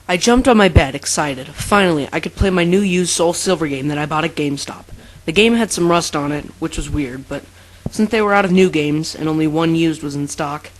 I jumped on my bed, excited. Finally, I could play my new used Soul Silver game that I bought at GameStop. The game had some rust on it, which was weird, but since they were out of new games and only one used was in stock,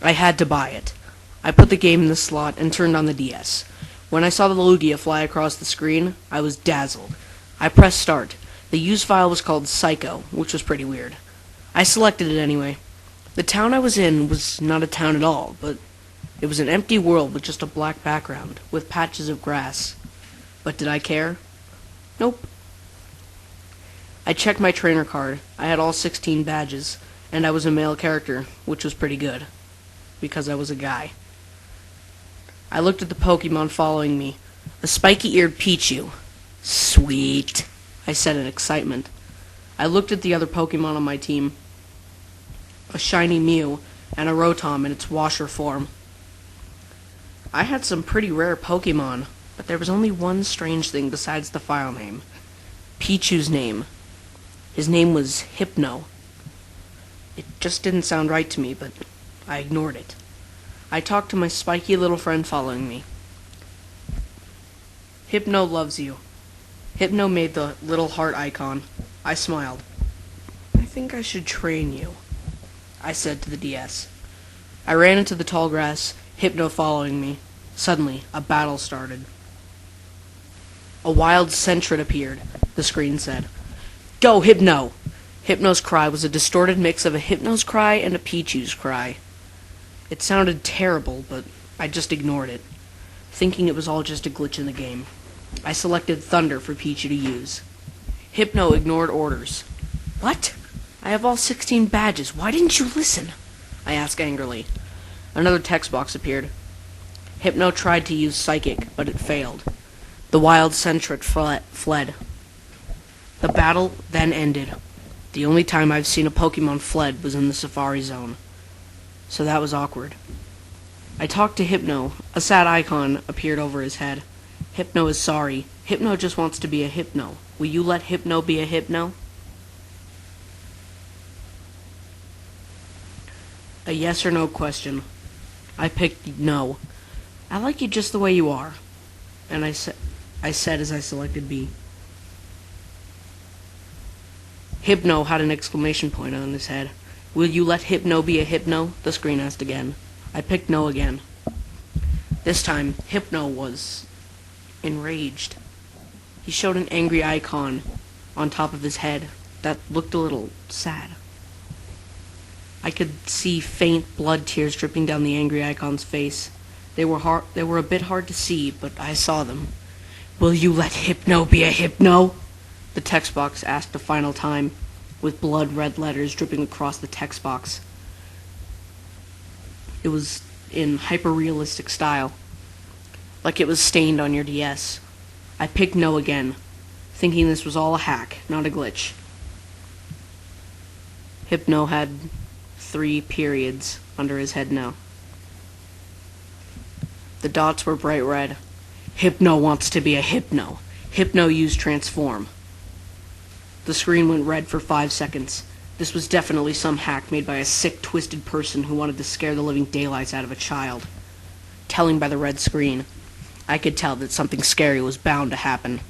I had to buy it. I put the game in the slot and turned on the DS. When I saw the Lugia fly across the screen, I was dazzled. I pressed start. The used file was called Psycho, which was pretty weird. I selected it anyway. The town I was in was not a town at all, but it was an empty world with just a black background, with patches of grass. But did I care? Nope. I checked my trainer card. I had all 16 badges, and I was a male character, which was pretty good, because I was a guy. I looked at the Pokemon following me. A spiky-eared Pichu. Sweet, I said in excitement. I looked at the other Pokemon on my team. A shiny Mew, and a Rotom in its washer form. I had some pretty rare Pokemon, but there was only one strange thing besides the file name. Pichu's name. His name was Hypno. It just didn't sound right to me, but I ignored it. I talked to my spiky little friend following me. Hypno loves you. Hypno made the little heart icon. I smiled. I think I should train you, I said to the DS. I ran into the tall grass, Hypno following me. Suddenly, a battle started. A wild Sentret appeared, the screen said. Go, Hypno! Hypno's cry was a distorted mix of a Hypno's cry and a Pichu's cry. It sounded terrible, but I just ignored it, thinking it was all just a glitch in the game. I selected Thunder for Pichu to use. Hypno ignored orders. What? I have all 16 badges. Why didn't you listen? I asked angrily. Another text box appeared. Hypno tried to use Psychic, but it failed. The wild Sentret fled. The battle then ended. The only time I've seen a Pokemon fled was in the Safari Zone. So that was awkward. I talked to Hypno. A sad icon appeared over his head. Hypno is sorry. Hypno just wants to be a Hypno. Will you let Hypno be a Hypno? A yes or no question. I picked no. I like you just the way you are. And I said as I selected B. Hypno had an exclamation point on his head. Will you let Hypno be a Hypno? The screen asked again. I picked no again. This time, Hypno was enraged. He showed an angry icon on top of his head that looked a little sad. I could see faint blood tears dripping down the angry icon's face. They were a bit hard to see, but I saw them. Will you let Hypno be a Hypno? The text box asked a final time, with blood-red letters dripping across the text box. It was in hyper-realistic style, like it was stained on your DS. I picked no again, thinking this was all a hack, not a glitch. Hypno had 3 periods under his head now. The dots were bright red. Hypno wants to be a Hypno. Hypno used Transform. The screen went red for 5 seconds. This was definitely some hack made by a sick, twisted person who wanted to scare the living daylights out of a child. Telling by the red screen, I could tell that something scary was bound to happen.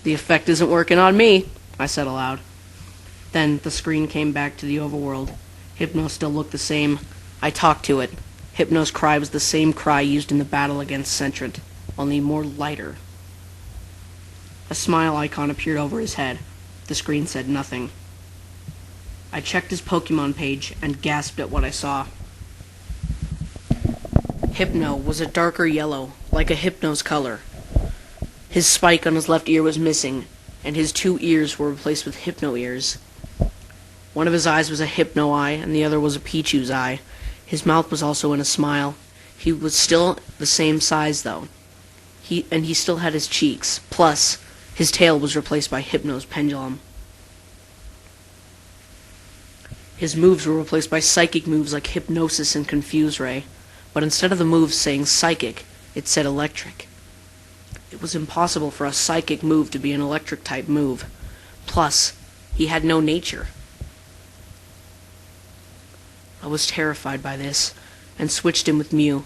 The effect isn't working on me, I said aloud. Then the screen came back to the overworld. Hypno still looked the same. I talked to it. Hypno's cry was the same cry used in the battle against Sentret, only more lighter. A smile icon appeared over his head. The screen said nothing. I checked his Pokemon page and gasped at what I saw. Hypno was a darker yellow, like a Hypno's color. His spike on his left ear was missing, and his 2 ears were replaced with Hypno ears. One of his eyes was a Hypno eye, and the other was a Pichu's eye. His mouth was also in a smile. He was still the same size, though. He still had his cheeks. Plus, his tail was replaced by Hypno's pendulum. His moves were replaced by psychic moves like Hypnosis and Confuse Ray, but instead of the moves saying psychic, it said electric. It was impossible for a psychic move to be an electric-type move. Plus, he had no nature. I was terrified by this, and switched him with Mew.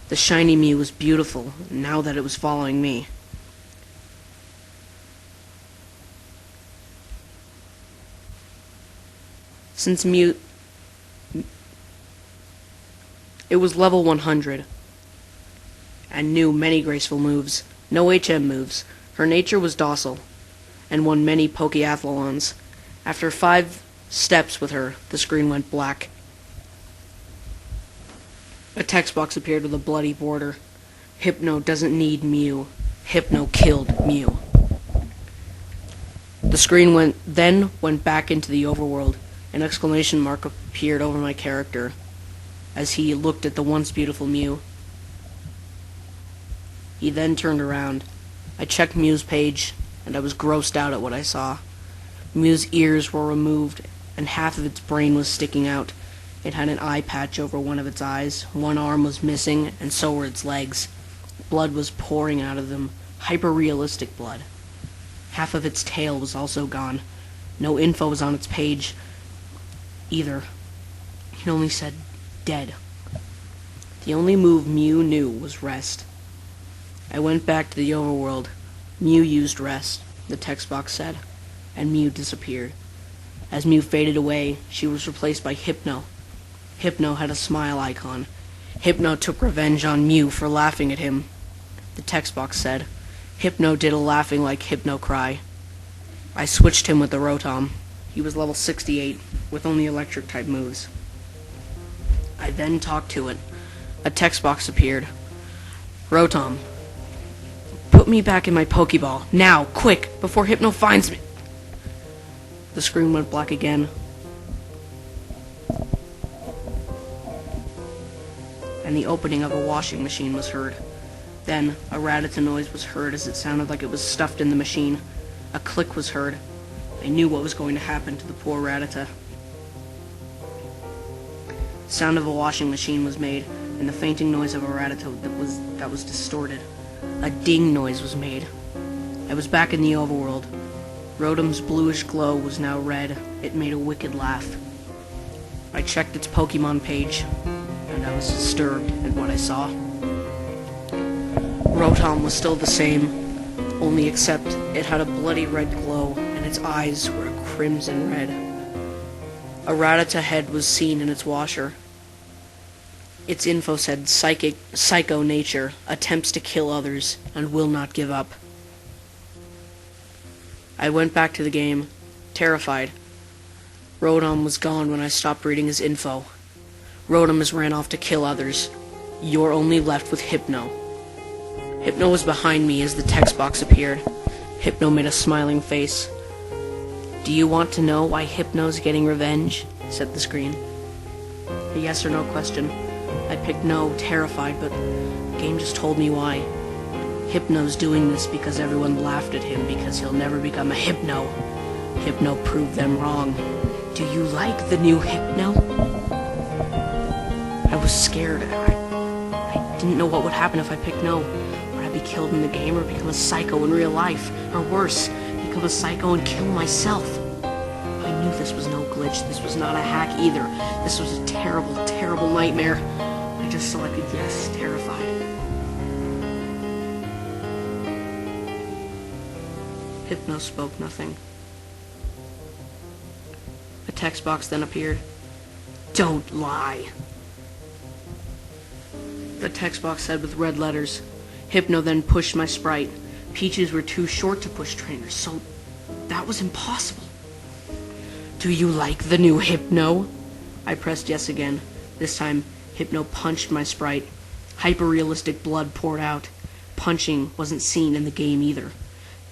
The shiny Mew was beautiful, now that it was following me. Since Mew... It was level 100, and knew many graceful moves, no HM moves. Her nature was docile, and won many Pokeathlons. After 5 steps with her, the screen went black. A text box appeared with a bloody border. Hypno doesn't need Mew. Hypno killed Mew. The screen went back into the overworld. An exclamation mark appeared over my character as he looked at the once beautiful Mew. He then turned around. I checked Mew's page, and I was grossed out at what I saw. Mew's ears were removed, and half of its brain was sticking out. It had an eye patch over one of its eyes, one arm was missing, and so were its legs. Blood was pouring out of them, hyper-realistic blood. Half of its tail was also gone. No info was on its page either. It only said, dead. The only move Mew knew was rest. I went back to the overworld. Mew used rest, the text box said, and Mew disappeared. As Mew faded away, she was replaced by Hypno. Hypno had a smile icon. Hypno took revenge on Mew for laughing at him. The text box said, Hypno did a laughing like Hypno cry. I switched him with the Rotom. He was level 68, with only electric type moves. I then talked to it. A text box appeared. Rotom, put me back in my Pokeball. Now, quick, before Hypno finds me. The screen went black again. And the opening of a washing machine was heard. Then, a Rattata noise was heard as it sounded like it was stuffed in the machine. A click was heard. I knew what was going to happen to the poor Rattata. The sound of a washing machine was made, and the fainting noise of a Rattata that was distorted. A ding noise was made. I was back in the overworld. Rotom's bluish glow was now red. It made a wicked laugh. I checked its Pokemon page, and I was disturbed at what I saw. Rotom was still the same, only except it had a bloody red glow, and its eyes were a crimson red. A Rattata head was seen in its washer. Its info said psycho nature, attempts to kill others, and will not give up. I went back to the game, terrified. Rotom was gone when I stopped reading his info. Rotom has ran off to kill others. You're only left with Hypno. Hypno was behind me as the text box appeared. Hypno made a smiling face. Do you want to know why Hypno's getting revenge? Said the screen. A yes or no question. I picked no, terrified, but the game just told me why. Hypno's doing this because everyone laughed at him because he'll never become a Hypno. Hypno proved them wrong. Do you like the new Hypno? I was scared. I didn't know what would happen if I picked no. Would I be killed in the game or become a psycho in real life? Or worse, become a psycho and kill myself? I knew this was no glitch. This was not a hack either. This was a terrible, terrible nightmare. I just selected yes, terrified. Hypno spoke nothing. A text box then appeared. Don't lie. The text box said with red letters. Hypno then pushed my sprite. Peaches were too short to push trainers, so that was impossible. Do you like the new Hypno? I pressed yes again. This time, Hypno punched my sprite. Hyper-realistic blood poured out. Punching wasn't seen in the game either.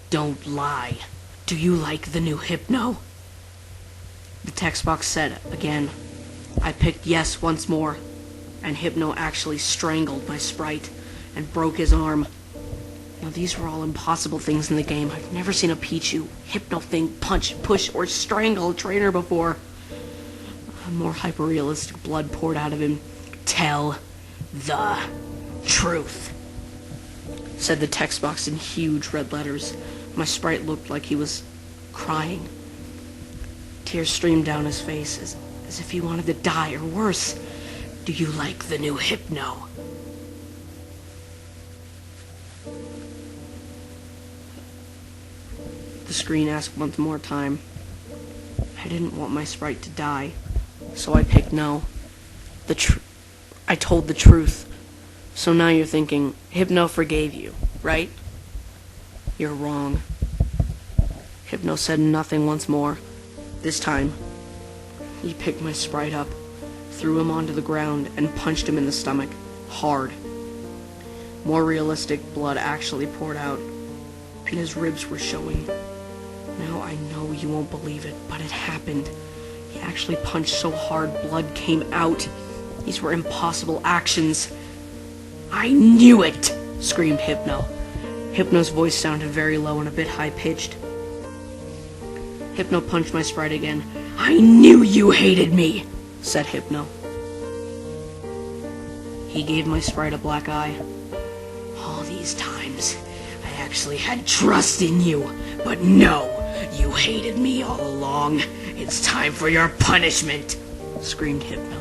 Don't lie. Do you like the new Hypno? The text box said again. I picked yes once more, and Hypno actually strangled my sprite and broke his arm. Now these were all impossible things in the game. I've never seen a Pichu, Hypno thing punch, push, or strangle a trainer before. More hyper-realistic blood poured out of him. Tell the truth, said the text box in huge red letters. My sprite looked like he was crying. Tears streamed down his face as if he wanted to die, or worse. Do you like the new Hypno? The screen asked once more time. I didn't want my sprite to die, so I picked no. I told the truth. So now you're thinking, Hypno forgave you, right? You're wrong. Hypno said nothing once more. This time, he picked my sprite up, threw him onto the ground, and punched him in the stomach, hard. More realistic blood actually poured out, and his ribs were showing. Now I know you won't believe it, but it happened. He actually punched so hard blood came out. These were impossible actions. I knew it! Screamed Hypno. Hypno's voice sounded very low and a bit high-pitched. Hypno punched my sprite again. I knew you hated me, said Hypno. He gave my sprite a black eye. All these times, I actually had trust in you, but no, you hated me all along. It's time for your punishment, screamed Hypno,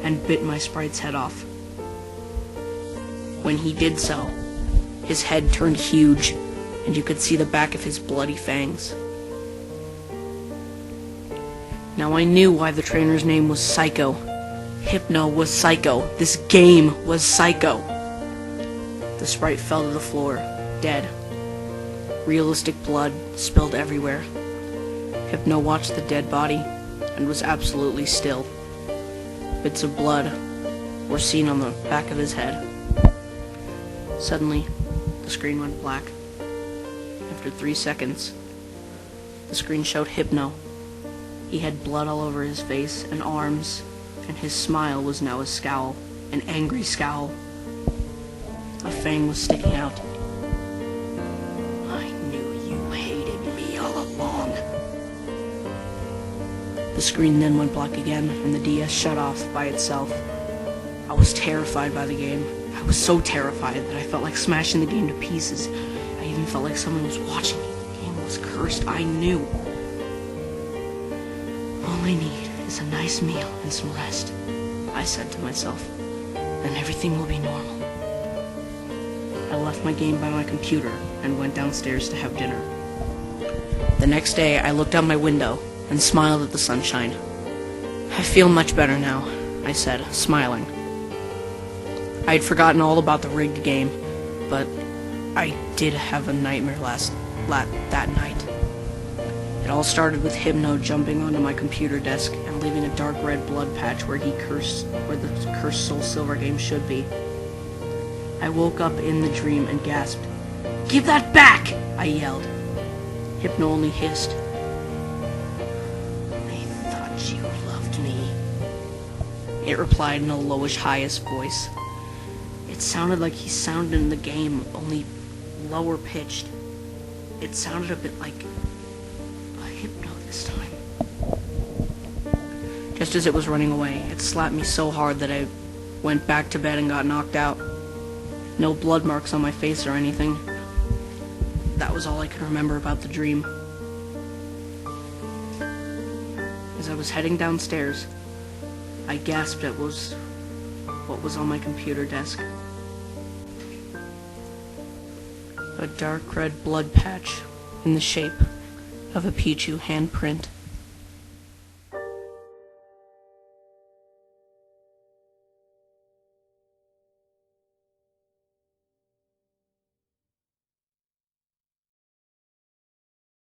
and bit my sprite's head off. When he did so, his head turned huge, and you could see the back of his bloody fangs. Now I knew why the trainer's name was Psycho. Hypno was Psycho. This game was Psycho. The sprite fell to the floor, dead. Realistic blood spilled everywhere. Hypno watched the dead body and was absolutely still. Bits of blood were seen on the back of his head. Suddenly, the screen went black. After 3 seconds, the screen showed Hypno. He had blood all over his face and arms, and his smile was now a scowl, an angry scowl. A fang was sticking out. I knew you hated me all along. The screen then went black again, and the DS shut off by itself. I was terrified by the game. I was so terrified that I felt like smashing the game to pieces. I even felt like someone was watching me. The game was cursed. I knew. All I need is a nice meal and some rest, I said to myself. Then everything will be normal. I left my game by my computer and went downstairs to have dinner. The next day, I looked out my window and smiled at the sunshine. I feel much better now, I said, smiling. I had forgotten all about the rigged game, but I did have a nightmare that night. It all started with Hypno jumping onto my computer desk and leaving a dark red blood patch where the cursed Soul Silver game should be. I woke up in the dream and gasped. Give that back! I yelled. Hypno only hissed. I thought you loved me. It replied in a lowish, highest voice. It sounded like he sounded in the game, only lower pitched. It sounded a bit like a Hypno this time. Just as it was running away, it slapped me so hard that I went back to bed and got knocked out. No blood marks on my face or anything. That was all I could remember about the dream. As I was heading downstairs, I gasped at what was on my computer desk. A dark red blood patch in the shape of a Pichu handprint.